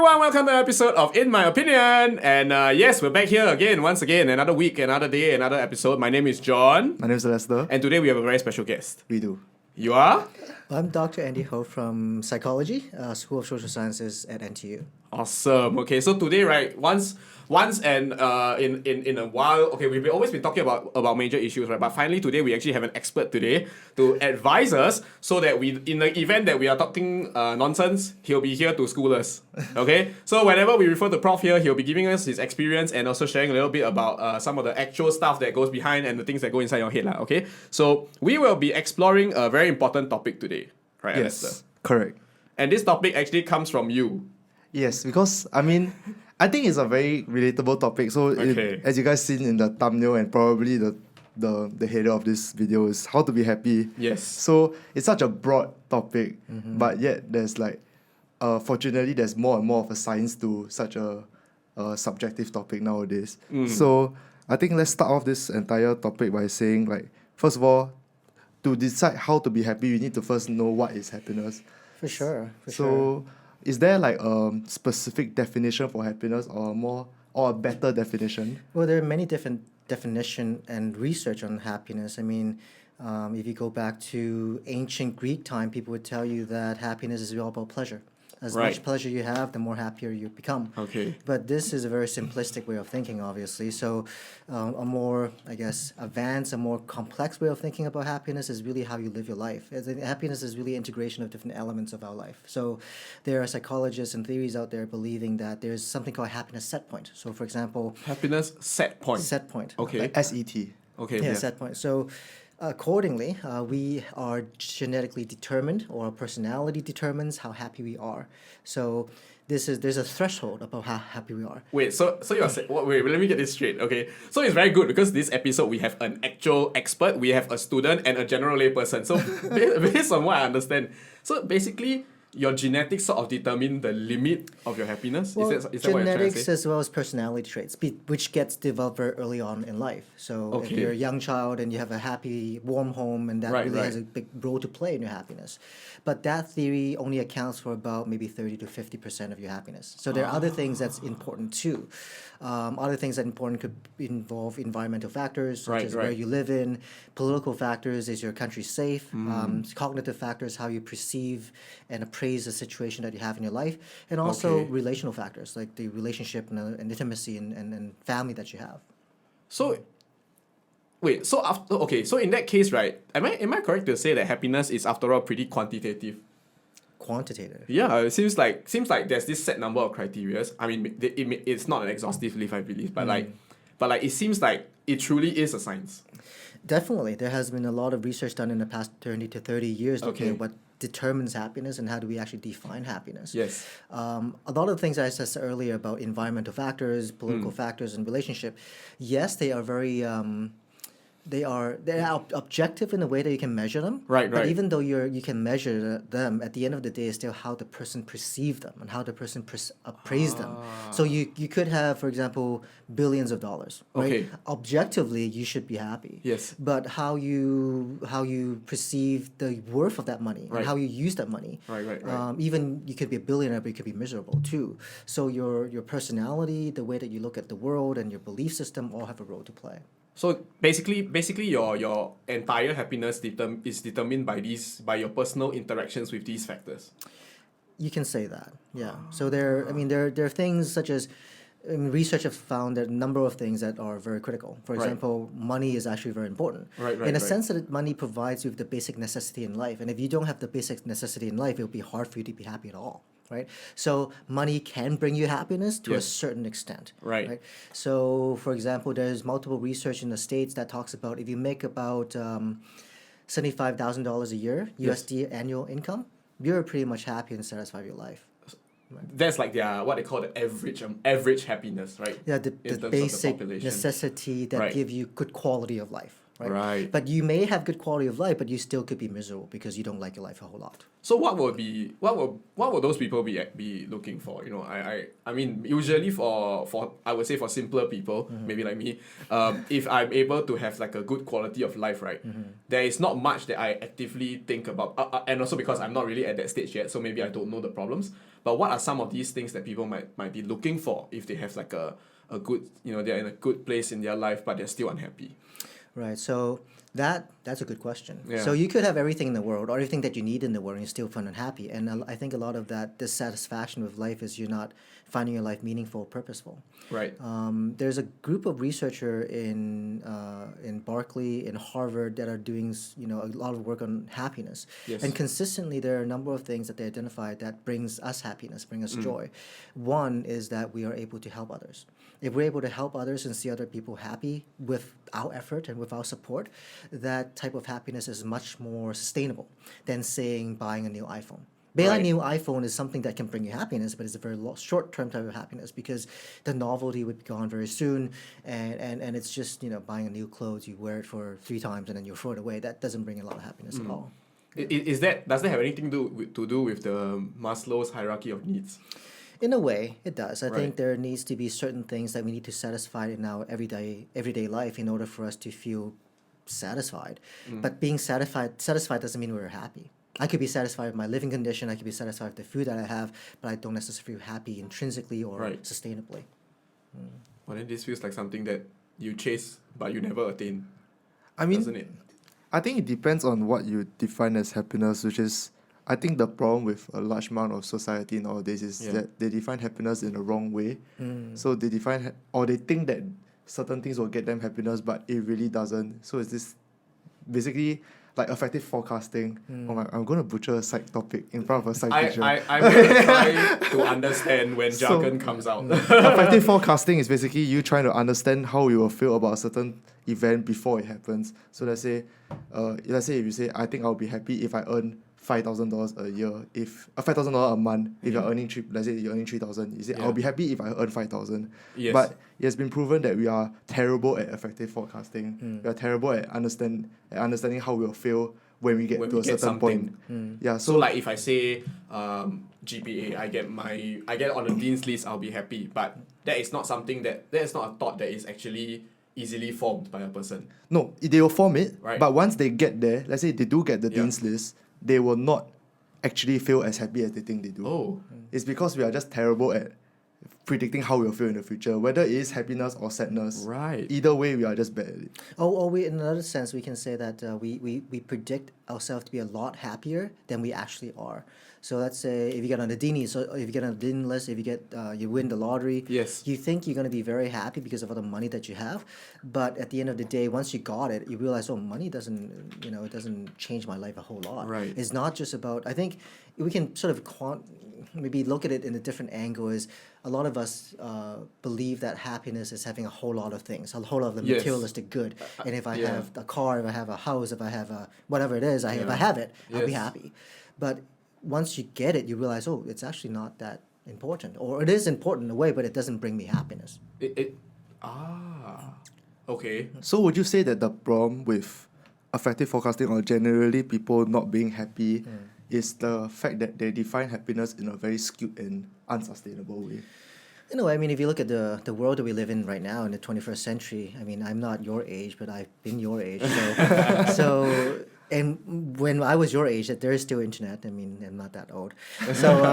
everyone, welcome to an episode of In My Opinion. And yes, we're back here again, once again, another week, another day, another episode. My name is John. My name is Lester. And today we have a very special guest. We do. You are? I'm Dr. Andy Ho from Psychology, School of Social Sciences at NTU. Awesome. Okay, so today, right, once and in a while, okay, we've always been talking about major issues, right? But finally today we actually have an expert today to advise us so that we, in the event that we are talking nonsense, he'll be here to school us. Okay? So whenever we refer to Prof here, he'll be giving us his experience and also sharing a little bit about some of the actual stuff that goes behind and the things that go inside your head. Okay? So we will be exploring a very important topic today. Right, Yes, Lester? correct. And this topic actually comes from you. Yes, because I think it's a very relatable topic. So Okay. as you guys seen in the thumbnail and probably the header of this video is how to be happy. Yes. So it's such a broad topic, but yet there's fortunately there's more and more of a science to such a subjective topic nowadays. So I think let's start off this entire topic by saying first of all, to decide how to be happy, you need to first know what is happiness. For sure. So, is there a specific definition for happiness or a better definition? Well, there are many different definition and research on happiness. I mean, if you go back to ancient Greek time, people would tell you that happiness is all about pleasure. As Right. much pleasure you have, the more happier you become. Okay. But this is a very simplistic way of thinking, obviously. So a more, advanced, a more complex way of thinking about happiness is really how you live your life. Happiness is really integration of different elements of our life. So there are psychologists and theories out there believing that there's something called happiness set point. So for example, Happiness set point. set point. Okay. SET. Okay. Yeah, set point. So accordingly, we are genetically determined, or our personality determines how happy we are. So there's a threshold about how happy we are. Wait, so you're saying, wait, let me get this straight, okay? So it's very good because this episode we have an actual expert, we have a student and a general layperson. So based on what I understand, so basically your genetics sort of determine the limit of your happiness? Well, is that what you're trying to genetics say? as well as personality traits, which gets developed very early on in life. So if Okay. you're a young child and you have a happy, warm home, and that Right, really has a right. big role to play in your happiness. But that theory only accounts for about maybe 30 to 50% of your happiness. So there are other things that's important too. Other things that important could involve environmental factors, such Right, as where right. you live in. Political factors, is your country safe? Cognitive factors, how you perceive and appraise the situation that you have in your life. And also Okay. relational factors, like the relationship and intimacy and family that you have. So, wait, so after, okay, so in that case, right, am I correct to say that happiness is after all pretty quantitative? Quantitative. Yeah, it seems like there's this set number of criteria. I mean, it's not an exhaustive list, I believe, but it seems like it truly is a science. Definitely. There has been a lot of research done in the past 20 to 30 years looking Okay. at what determines happiness and how do we actually define happiness. Yes. A lot of the things I said earlier about environmental factors, political factors, and relationship, yes, they are very they're objective in a way that you can measure them. Right, But right. even though you can measure them, at the end of the day, it's still how the person perceived them and how the person appraised them. So you could have, for example, billions of dollars. Right? Okay. Objectively, you should be happy. Yes. But how you perceive the worth of that money Right. and how you use that money. Right. Even you could be a billionaire, but you could be miserable too. So your personality, the way that you look at the world, and your belief system all have a role to play. So basically, your entire happiness is determined by your personal interactions with these factors. You can say that, yeah. So there are things such as research have found that a number of things that are very critical. For Right. example, money is actually very important. Right, in a right. sense that money provides you with the basic necessity in life. And if you don't have the basic necessity in life, it will be hard for you to be happy at all. Right? So money can bring you happiness to a Yes. certain extent. Right. So for example, there's multiple research in the States that talks about if you make about $75,000 a year Yes. USD annual income, you're pretty much happy and satisfied with your life. That's like their what they call the average happiness, right? Yeah, In terms the of the basic population. necessity that Right. give you good quality of life. right? Right. But you may have good quality of life, but you still could be miserable because you don't like your life a whole lot. So what would those people be looking for? You know, I mean usually for I would say for simpler people, maybe like me, if I'm able to have like a good quality of life, right, there is not much that I actively think about, and also because I'm not really at that stage yet, so maybe I don't know the problems. But what are some of these things that people might be looking for if they have like a good, you know, they're in a good place in their life but they're still unhappy? Right. So that's a good question. Yeah. So you could have everything in the world or everything that you need in the world and you're still feel unhappy. And I think a lot of that dissatisfaction with life is you're not finding your life meaningful, purposeful. Right. There's a group of researcher in Berkeley, in Harvard that are doing a lot of work on happiness. Yes. And consistently there are a number of things that they identify that brings us happiness, bring us joy. One is that we are able to help others. If we're able to help others and see other people happy with our effort and with our support, that type of happiness is much more sustainable than saying buying a new iPhone. Buying Right. a new iPhone is something that can bring you happiness, but it's a very short-term type of happiness because the novelty would be gone very soon, and it's just buying a new clothes, you wear it for 3 times and then you throw it away. That doesn't bring a lot of happiness at all. Does that have anything to do with the Maslow's hierarchy of needs? In a way, it does. I Right. think there needs to be certain things that we need to satisfy in our everyday life in order for us to feel satisfied. But being satisfied doesn't mean we're happy. I could be satisfied with my living condition. I could be satisfied with the food that I have, but I don't necessarily feel happy intrinsically or Right. sustainably. Well, then this feels like something that you chase but you never attain, I mean, doesn't it? I think it depends on what you define as happiness, which is, I think the problem with a large amount of society nowadays is Yeah. that they define happiness in the wrong way. So they define, or they think that certain things will get them happiness, but it really doesn't. So it's this, basically, like effective forecasting. Oh my, I'm going to butcher a psych topic in front of a psych teacher. I'm gonna try to understand when jargon comes out. Effective forecasting is basically you trying to understand how you will feel about a certain event before it happens. So let's say if you say, I think I'll be happy if I earn $5,000 a year, if $5,000 a month. If you're earning let's say you're earning 3,000, you say Yeah. I'll be happy if I earn 5,000. Yes. But it has been proven that we are terrible at effective forecasting. We are terrible at understanding how we'll feel when we get When to we a get certain something. point. Yeah. So like if I say GPA, I get on the dean's list, I'll be happy. But that is not a thought that is actually easily formed by a person. No, they will form it, Right. but once they get there, let's say they do get the Yeah. dean's list, they will not actually feel as happy as they think they do. Oh. It's because we are just terrible at predicting how we'll feel in the future, whether it is happiness or sadness. Right. Either way, we are just bad at it. Or we, in another sense, we can say that we predict ourselves to be a lot happier than we actually are. So let's say if you get on the Dean, so if you get on the Dean list, if you get you win the lottery, Yes. you think you're going to be very happy because of all the money that you have, but at the end of the day, once you got it, you realize, oh, money doesn't, it doesn't change my life a whole lot. Right. It's not just about. I think we can sort of maybe look at it in a different angle. Is a lot of us believe that happiness is having a whole lot of things, a whole lot of the Yes. materialistic good, and if I yeah. have a car, if I have a house, if I have a whatever it is, if I have it, I'll be Yes. happy. But once you get it, you realize, oh, it's actually not that important, or it is important in a way, but it doesn't bring me happiness. Okay. So would you say that the problem with effective forecasting or generally people not being happy is the fact that they define happiness in a very skewed and unsustainable way? In a way, I mean, if you look at the world that we live in right now in the 21st century, I mean, I'm not your age, but I've been your age. So and when I was your age, that there is still internet. I mean, I'm not that old. So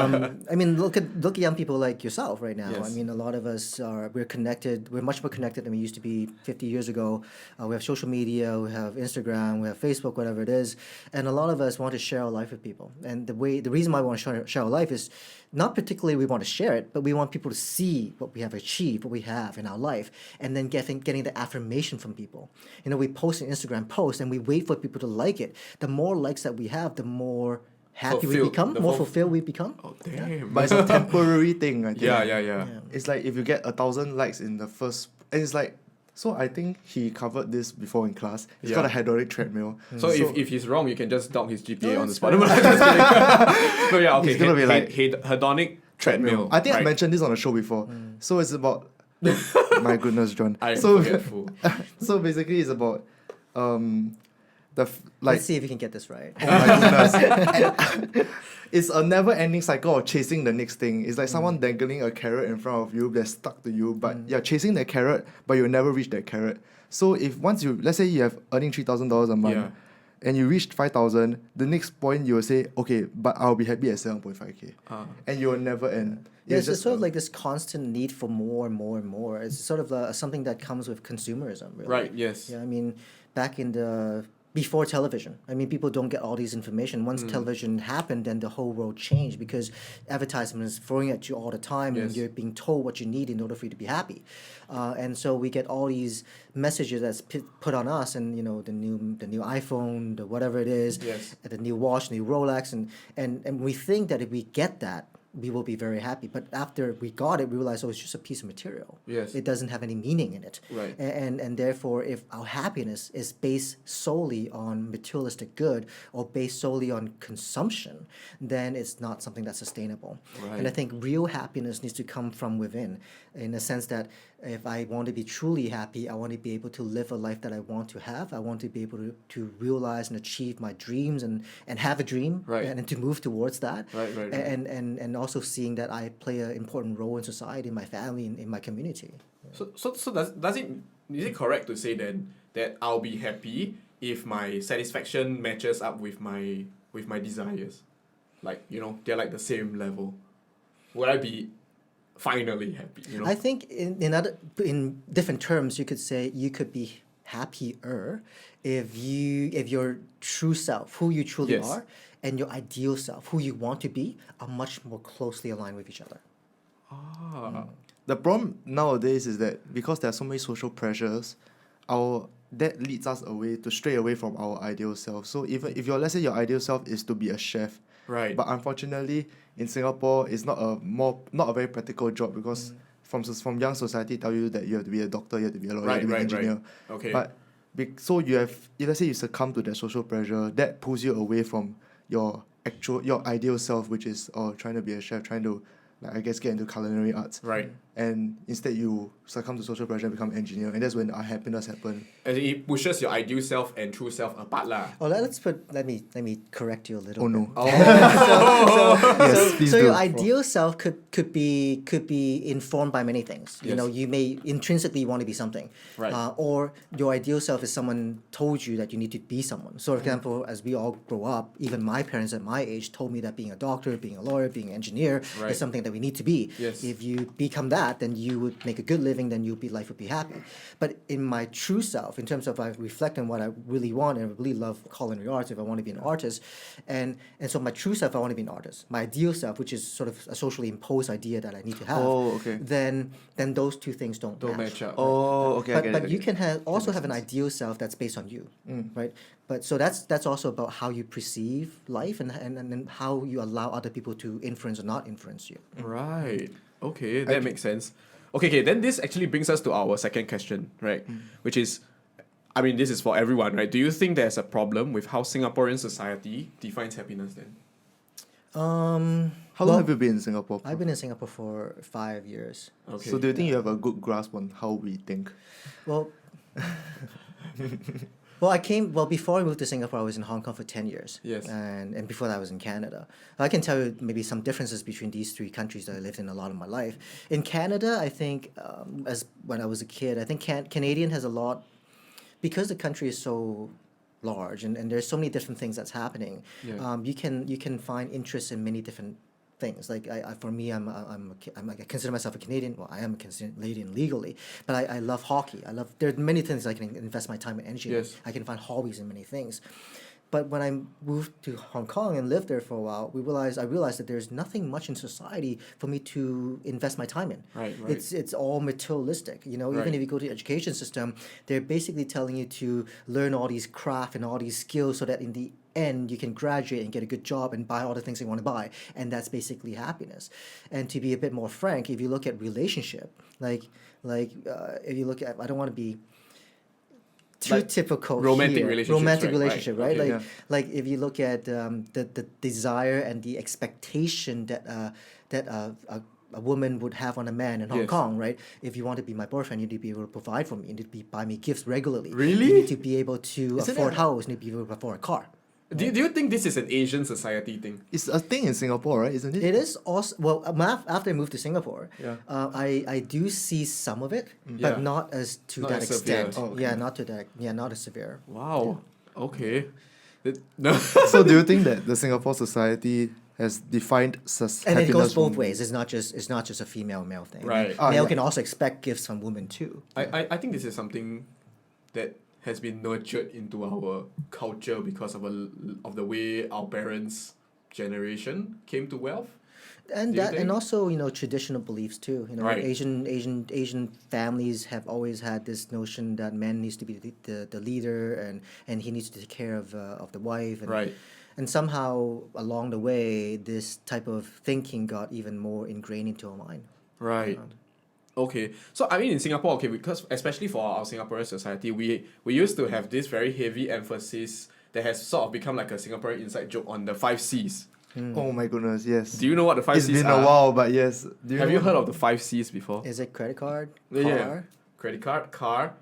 I mean, look at young people like yourself right now. Yes. I mean, a lot of us we're connected. We're much more connected than we used to be 50 years ago. We have social media, we have Instagram, we have Facebook, whatever it is, and a lot of us want to share our life with people. And the reason why we want to share our life is not particularly we want to share it, but we want people to see what we have achieved, what we have in our life, and then getting the affirmation from people. We post an Instagram post and we wait for people to like it. The more likes that we have, the more happy we Fulfilled. become, The more ful- fulfilled we become. Oh damn. But it's a temporary thing, I think. Yeah. It's like if you get 1,000 likes in the first, and it's like, so I think he covered this before in class. It's called a hedonic treadmill. So if he's wrong, you can just dog his GPA No, on the that's spot. No, just kidding. So yeah, okay. He's gonna be like- hedonic treadmill. I think I right. mentioned this on the show before. So it's about, my goodness, John. I'm so forgetful. so basically it's about Let's see if we can get this right. Oh my goodness. It's a never-ending cycle of chasing the next thing. It's like someone dangling a carrot in front of you that's stuck to you, but you're chasing that carrot, but you'll never reach that carrot. So if once you, let's say you have earning $3,000 a month, Yeah. and you reached 5,000, the next point you will say, okay, but I'll be happy at 7.5K. And you will never end. Yeah, it's just just sort of like this constant need for more and more and more. It's sort of something that comes with consumerism, really. Right, yes. Yeah, I mean, back in the before television, I mean, people don't get all these information. Once television happened, then the whole world changed because advertisement is throwing at you all the time, and Yes. you're being told what you need in order for you to be happy. And so we get all these messages that's put on us, and the new iPhone, the whatever it is, Yes. the new watch, new Rolex, and we think that if we get that, we will be very happy. But after we got it, we realized, it's just a piece of material. Yes. It doesn't have any meaning in it. Right. And therefore, if our happiness is based solely on materialistic good or based solely on consumption, then it's not something that's sustainable. Right. And I think real happiness needs to come from within, in the sense that if I want to be truly happy, I want to be able to live a life that I want to have. I want to be able to realize and achieve my dreams and have a dream, Right. and to move towards that. Right. And also seeing that I play an important role in society, in my family, in my community. So does it is it correct to say then that I'll be happy if my satisfaction matches up with my desires? Like, they're like the same level. Would I be finally happy? I think in different terms, you could say you could be happier if your true self, who you truly Yes. are, and your ideal self, who you want to be, are much more closely aligned with each other. The problem nowadays is that because there are so many social pressures, that leads us to stray away from our ideal self. So even if let's say your ideal self is to be a chef, Right. but unfortunately in Singapore it's not a very practical job because from young society tell you that you have to be a doctor, you have to be a lawyer, you have to be an engineer. Okay. But so if let's say you succumb to that social pressure, that pulls you away from your ideal self, which is trying to be a chef, trying to get into culinary arts. Right. And instead you succumb to social pressure and become an engineer, and that's when our happiness happens. And it pushes your ideal self and true self apart lah. Oh, let me correct you a little. Oh no. bit. Yes, please So do. your ideal self could be informed by many things. Yes. You may intrinsically want to be something, Right. Or your ideal self is someone told you that you need to be someone. So, for example, as we all grow up, even my parents at my age told me that being a doctor, being a lawyer, being an engineer Right. is something that we need to be. Yes. If you become that, then you would make a good living. Then life would be happy. But in my true self, in terms of I reflect on what I really want, and I really love culinary arts, if I want to be an artist, and so my true self, I want to be an artist. My ideal self, which is sort of a socially imposed idea that I need to have, Okay. then those two things don't match up. Oh, okay. I get it, I But get you it. can also have an ideal self that's based on you, right? But so that's also about how you perceive life and then how you allow other people to influence or not influence you. Right. Okay, that makes sense. Okay, then this actually brings us to our second question, right? Which is, I mean, this is for everyone, right? Do you think there's a problem with how Singaporean society defines happiness then? How long have you been in Singapore? I've been in Singapore for 5 years. Okay. So do you think you have a good grasp on how we think? Well, before I moved to Singapore, I was in Hong Kong for 10 years. Yes. And before that, I was in Canada. I can tell you maybe some differences between these three countries that I lived in a lot of my life. In Canada, I think, as when I was a kid, I think Canadian has a lot, because the country is so large and there's so many different things that's happening. Yeah. You can find interest in many different things. Like for me, I consider myself a Canadian. Well, I am a Canadian legally, but I love hockey. There are many things I can invest my time and energy in. Yes. I can find hobbies in many things. But when I moved to Hong Kong and lived there for a while, I realized that there's nothing much in society for me to invest my time in. Right. It's all materialistic. Even Right. if you go to the education system, they're basically telling you to learn all these craft and all these skills so that in the end you can graduate and get a good job and buy all the things you want to buy, and that's basically happiness. And to be a bit more frank, if you look at relationship, if you look at, I don't want to be too typical romantic here. relationships, Romantic right, relationship, right. right? Okay. Like if you look at the desire and the expectation that a woman would have on a man in Hong Yes. Kong, right? If you want to be my boyfriend, you need to be able to provide for me. You need to buy me gifts regularly. Really? You need to be able to Isn't afford it- a house. You need to be able to afford a car. Do you think this is an Asian society thing? It's a thing in Singapore, right? Isn't it? It is also well. After I moved to Singapore, Yeah. I do see some of it, Yeah. but not as to Not that as severe. extent. Oh, okay. Yeah, not to that. Yeah, not as severe. Wow. Okay. No. So do you think that the Singapore society has defined And it goes happiness both from- ways. It's not just a female male thing. Right. Ah, Male yeah. can also expect gifts from women too. I think this is something that has been nurtured into our culture because of the way our parents' generation came to wealth. And Do you that and think? also traditional beliefs too. Right. Asian families have always had this notion that man needs to be the leader and he needs to take care of the wife and Right. and somehow along the way this type of thinking got even more ingrained into our mind. Right. Okay. So I mean in Singapore, okay, because especially for our Singaporean society, we used to have this very heavy emphasis that has sort of become like a Singaporean inside joke on the 5 C's. Oh my goodness, yes. Do you know what the 5 It's C's been are? a while, but yes. Do Have know you what- heard of the 5 C's before? Is it credit card, Yeah. car, Credit card, car,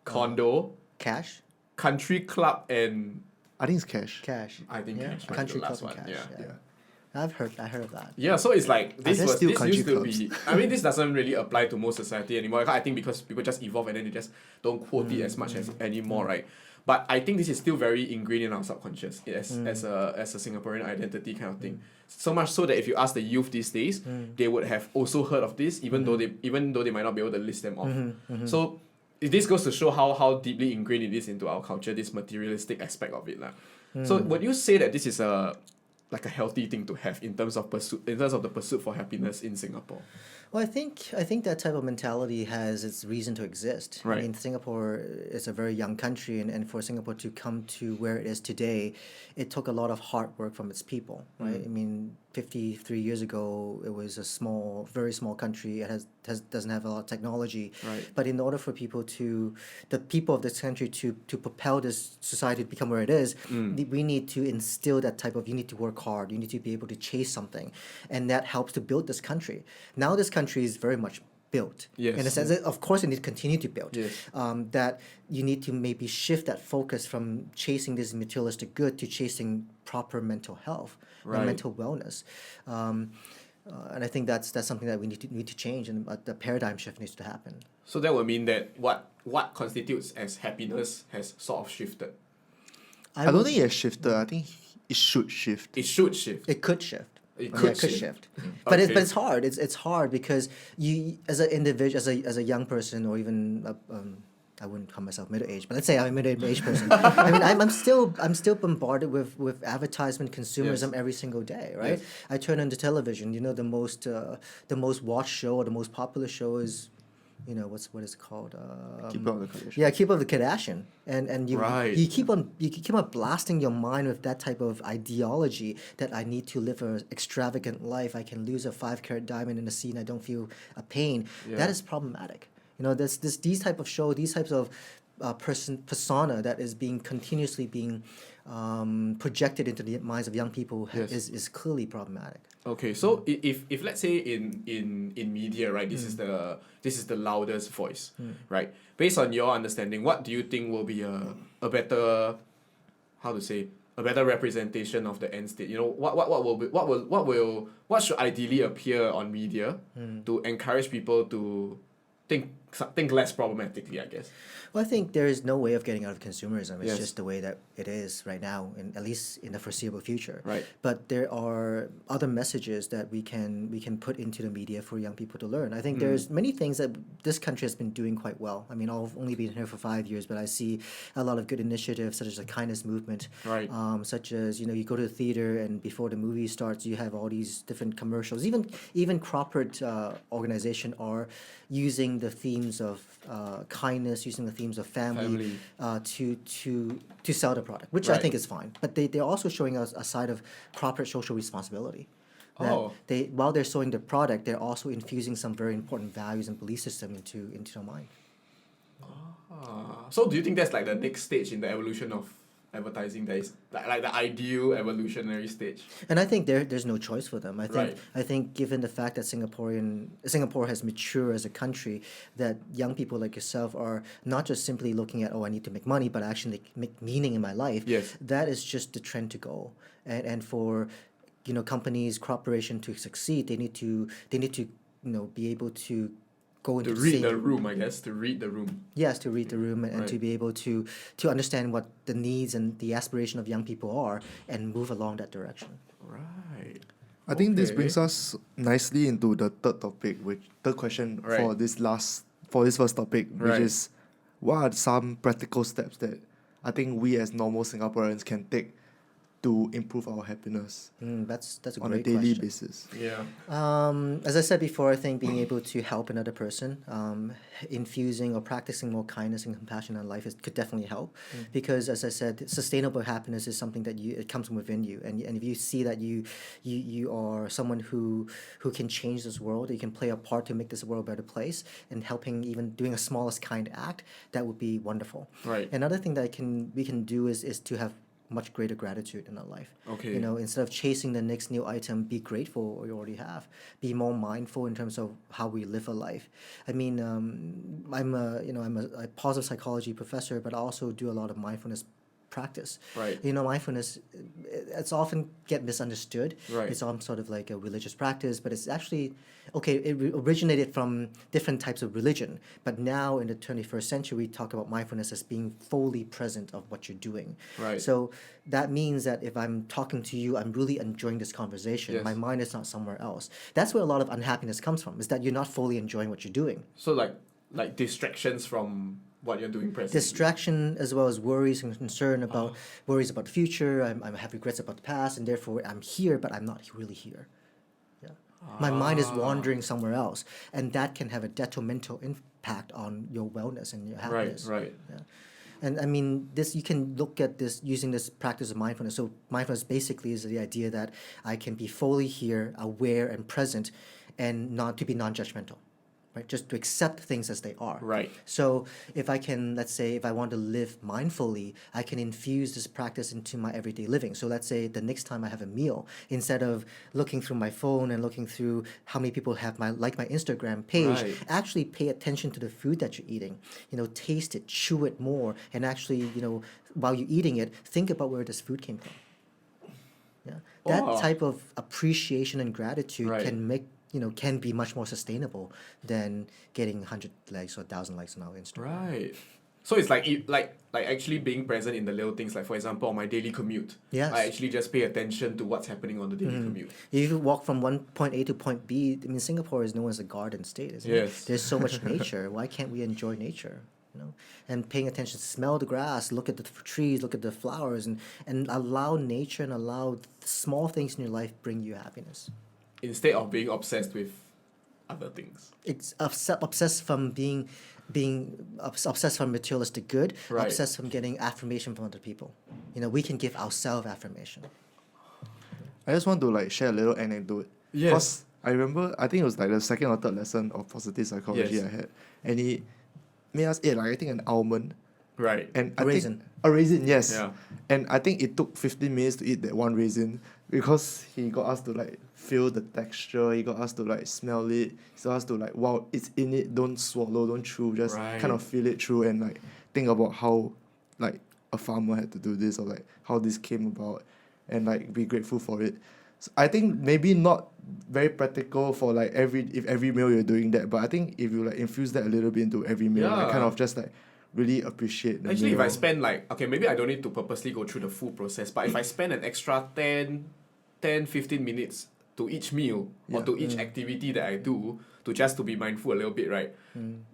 condo, cash, country club, and I think it's cash. cash? I think yeah. cash might be Country the last club and one, cash. yeah. Yeah. I heard of that. yeah, so it's like this there was still this country used to clubs? be. I mean, this doesn't really apply to most society anymore. I think because people just evolve and then they just don't quote it as much as anymore, right? But I think this is still very ingrained in our subconscious as a Singaporean identity kind of thing. So much so that if you ask the youth these days, they would have also heard of this, even though they might not be able to list them off. So this goes to show how deeply ingrained it is into our culture, this materialistic aspect of it, lah. So would you say that this is a healthy thing to have in terms of the pursuit for happiness in Singapore? Well, I think that type of mentality has its reason to exist. Right. I mean, Singapore is a very young country, and for Singapore to come to where it is today, it took a lot of hard work from its people, right? I mean, 53 years ago, it was a very small country. It doesn't have a lot of technology. Right. But in order for the people of this country to propel this society to become where it is, we need to instill that type of, you need to work hard, you need to be able to chase something. And that helps to build this country. Now this country is very much built. Yes. In a sense that, of course, it needs to continue to build. Yes. That you need to maybe shift that focus from chasing this materialistic good to chasing proper mental health, Right. mental wellness. And I think that's something that we need to change, and the paradigm shift needs to happen. So that would mean that what constitutes as happiness has sort of shifted. I don't think it has shifted. I think it should shift. It should shift. It could shift. It Yeah, could it could shift. shift. But Okay. it's hard. It's hard because you, as an individual, as a young person, or even I wouldn't call myself middle aged, but let's say I'm a middle-aged person. I mean, I'm still bombarded with advertisement, consumerism every single day, right? Yes. I turn on the television. The most watched show or the most popular show is, what is it called? Keep up the Kardashians. Yeah, Keep Up with the Kardashian, and Right. you keep on blasting your mind with that type of ideology that I need to live an extravagant life. I can lose a 5-carat diamond in a scene. I don't feel a pain. Yeah. That is problematic. These type of show, these types of persona that is continuously being projected into the minds of young people Yes. is clearly problematic. Okay, so if let's say in media, right, this is the loudest voice, right? Based on your understanding, what do you think will be a better, how to say, a better representation of the end state? What should ideally appear on media to encourage people to think less problematically, I guess. Well, I think there is no way of getting out of consumerism. It's Yes. just the way that it is right now, at least in the foreseeable future. Right. But there are other messages that we can put into the media for young people to learn. I think there's many things that this country has been doing quite well. I mean, I've only been here for 5 years, but I see a lot of good initiatives, such as the kindness movement. Right. Such as you go to the theater and before the movie starts, you have all these different commercials. Even corporate organization are using the themes of kindness, using the themes of family, to sell the product, which I Right. think is fine. But they're also showing us a side of corporate social responsibility. That Oh. while they're selling the product, they're also infusing some very important values and belief system into their mind. So do you think that's like the next stage in the evolution of advertising that is like the ideal evolutionary stage. And I think there's no choice for them. Right. I think given the fact that Singapore has matured as a country, that young people like yourself are not just simply looking at, I need to make money, but actually make meaning in my life. Yes. That is just the trend to go. And for companies, corporation to succeed, they need to be able to go into To read the same- room, I guess. To read the room. Yes, to read the room and Right. to be able to understand what the needs and the aspiration of young people are and move along that direction. Right. I think this Okay. brings us nicely into the third question Right. for this first topic, which Right. is what are some practical steps that I think we as normal Singaporeans can take to improve our happiness That's a on a great daily question. basis. Yeah. As I said before, I think being able to help another person, infusing or practicing more kindness and compassion in life could definitely help. Because as I said, sustainable happiness is something that it comes from within you, and if you see that you are someone who can change this world, you can play a part to make this world a better place, and helping even doing a smallest kind act, that would be wonderful. Right. Another thing that we can do is to have much greater gratitude in our life. Okay. Instead of chasing the next new item, be grateful for what you already have. Be more mindful in terms of how we live our life. I mean, I'm a positive psychology professor, but I also do a lot of mindfulness practice. Right. Mindfulness, it's often get misunderstood. Right. It's all sort of like a religious practice, but it's actually, it originated from different types of religion. But now in the 21st century, we talk about mindfulness as being fully present of what you're doing. Right. So that means that if I'm talking to you, I'm really enjoying this conversation. Yes. My mind is not somewhere else. That's where a lot of unhappiness comes from, is that you're not fully enjoying what you're doing. So like distractions from what you're doing presently. Distraction, as well as worries and concern about worries about the future. I have regrets about the past, and therefore I'm here, but I'm not really here. Yeah. My mind is wandering somewhere else, and that can have a detrimental impact on your wellness and your happiness. Right. Yeah. And I mean, you can look at this using this practice of mindfulness. So mindfulness basically is the idea that I can be fully here, aware and present, and not to be non-judgmental. Right? Just to accept things as they are. Right. So if I can, let's say, if I want to live mindfully, I can infuse this practice into my everyday living. So let's say the next time I have a meal, instead of looking through my phone and looking through how many people have my Instagram page, Right. actually pay attention to the food that you're eating. Taste it, chew it more, and actually, while you're eating it, think about where this food came from. Yeah. That Wow. type of appreciation and gratitude Right. can be much more sustainable than getting 100 likes or 1,000 likes on our Instagram. Right. So it's like actually being present in the little things. Like for example, on my daily commute, Yes. I actually just pay attention to what's happening on the daily commute. If you walk from one point A to point B, I mean, Singapore is known as a garden state, isn't Yes. it? There's so much nature. Why can't we enjoy nature? And paying attention, smell the grass, look at the trees, look at the flowers, and allow nature and allow the small things in your life bring you happiness. Instead of being obsessed with other things. It's obsessed from being obsessed from materialistic good, Right. obsessed from getting affirmation from other people. We can give ourselves affirmation. I just want to share a little anecdote. Yes. 'Cause I remember, I think it was the second or third lesson of positive psychology Yes. I had, and he made us eat I think an almond, Right. and A raisin. A raisin, yes. Yeah. And I think it took 15 minutes to eat that one raisin because he got us to feel the texture. He got us to smell it. He got us to wow, it's in it. Don't swallow, don't chew. Just Right. kind of feel it through and think about how a farmer had to do this or how this came about, and be grateful for it. So I think maybe not very practical for every meal you're doing that, but I think if you infuse that a little bit into every meal, Yeah. kind of just really appreciate the Actually, meal. if I spend maybe I don't need to purposely go through the full process, but if I spend an extra 10-15 minutes to each meal or Yeah. to each activity that I do, to be mindful a little bit, right?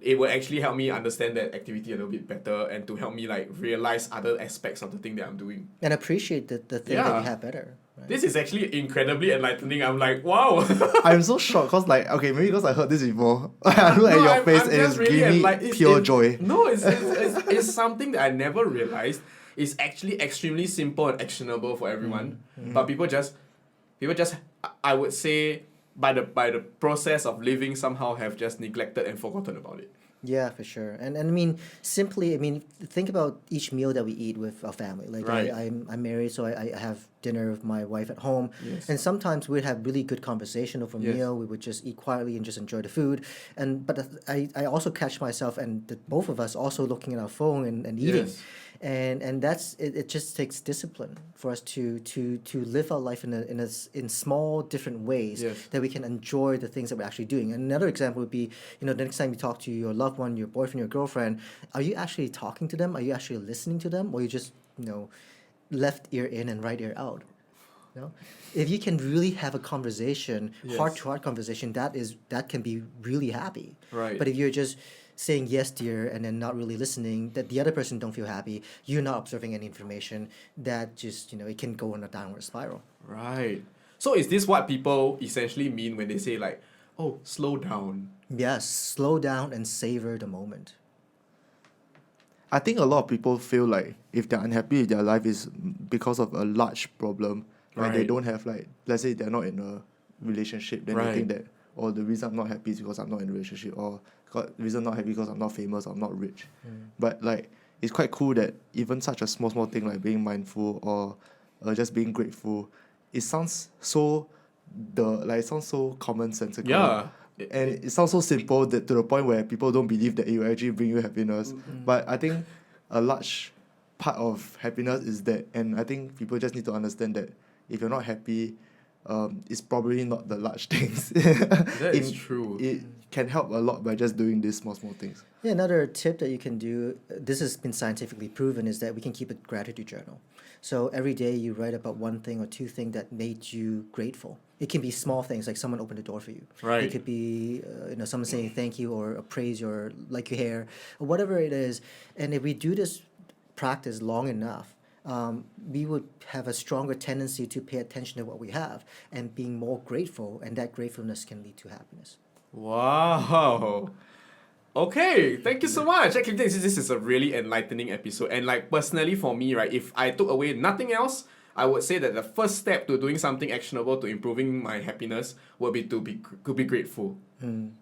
It will actually help me understand that activity a little bit better and to help me realize other aspects of the thing that I'm doing. And appreciate the thing that Yeah. you have better. Right? This is actually incredibly enlightening. I'm like, wow. I'm so shocked because okay, maybe because I heard this before. I look at No, your I'm- face I'm and just it's giving me it's- pure it's- joy. No, it's something that I never realized is actually extremely simple and actionable for everyone. But people just, I would say, by the process of living, somehow have just neglected and forgotten about it. Yeah, for sure. And I mean, simply, I mean, think about each meal that we eat with our family. Like Right. I'm married, so I have dinner with my wife at home. Yes. And sometimes we'd have really good conversation over a Yes. meal. We would just eat quietly and just enjoy the food. But I also catch myself and both of us also looking at our phone and eating. Yes. And that's it, it just takes discipline for us to live our life in small different ways Yes. that we can enjoy the things that we're actually doing. And another example would be, the next time you talk to your loved one, your boyfriend, your girlfriend, are you actually talking to them? Are you actually listening to them? Or you just, left ear in and right ear out? If you can really have a conversation, Yes. heart to heart conversation, that can be really happy. Right. But if you're just saying yes dear and then not really listening, that the other person don't feel happy, you're not observing any information, that just it can go on a downward spiral. Right. So is this what people essentially mean when they say like, oh, slow down? Yes, slow down and savor the moment. I think a lot of people feel like if they're unhappy with their life is because of a large problem. Like they Right. don't have like, let's say they're not in a relationship, then they Right. think that, the reason I'm not happy is because I'm not in a relationship, or the reason I'm not happy because I'm not famous, I'm not rich. But like it's quite cool that even such a small thing like being mindful or just being grateful, it sounds so it sounds so commonsensical. Yeah. And it sounds so simple that to the point where people don't believe that it will actually bring you happiness. But I think a large part of happiness is that, and I think people just need to understand that if you're not happy, it's probably not the large things. That is true. It can help a lot by just doing these small things. Yeah, another tip that you can do, this has been scientifically proven, is that we can keep a gratitude journal. So every day you write about one thing or two things that made you grateful. It can be small things like someone opened the door for you. Right. It could be someone saying thank you or praise your like your hair or whatever it is. And if we do this practice long enough, we would have a stronger tendency to pay attention to what we have and being more grateful, and that gratefulness can lead to happiness. Wow. Okay, thank you so much. Actually, this is a really enlightening episode. And like personally for me, right, if I took away nothing else, I would say that the first step to doing something actionable to improving my happiness would be to be grateful.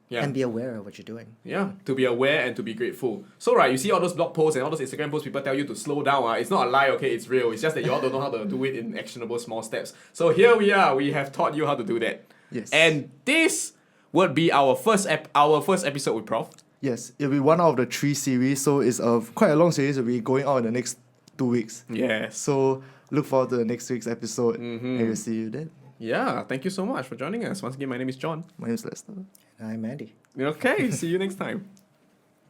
Yeah. And be aware of what you're doing. Yeah, to be aware and to be grateful. So right, you see all those blog posts and all those Instagram posts, people tell you to slow down. It's not a lie, okay, it's real. It's just that you all don't know how to do it in actionable small steps. So here we are, we have taught you how to do that. Yes. And this would be our first episode with Prof. Yes, it'll be one out of the 3 series, so it's quite a long series. It'll be going out in the next 2 weeks. Yes. So look forward to the next week's episode, and we'll see you then. Yeah, thank you so much for joining us. Once again, my name is John. My name is Lester. I'm Andy. Okay, see you next time.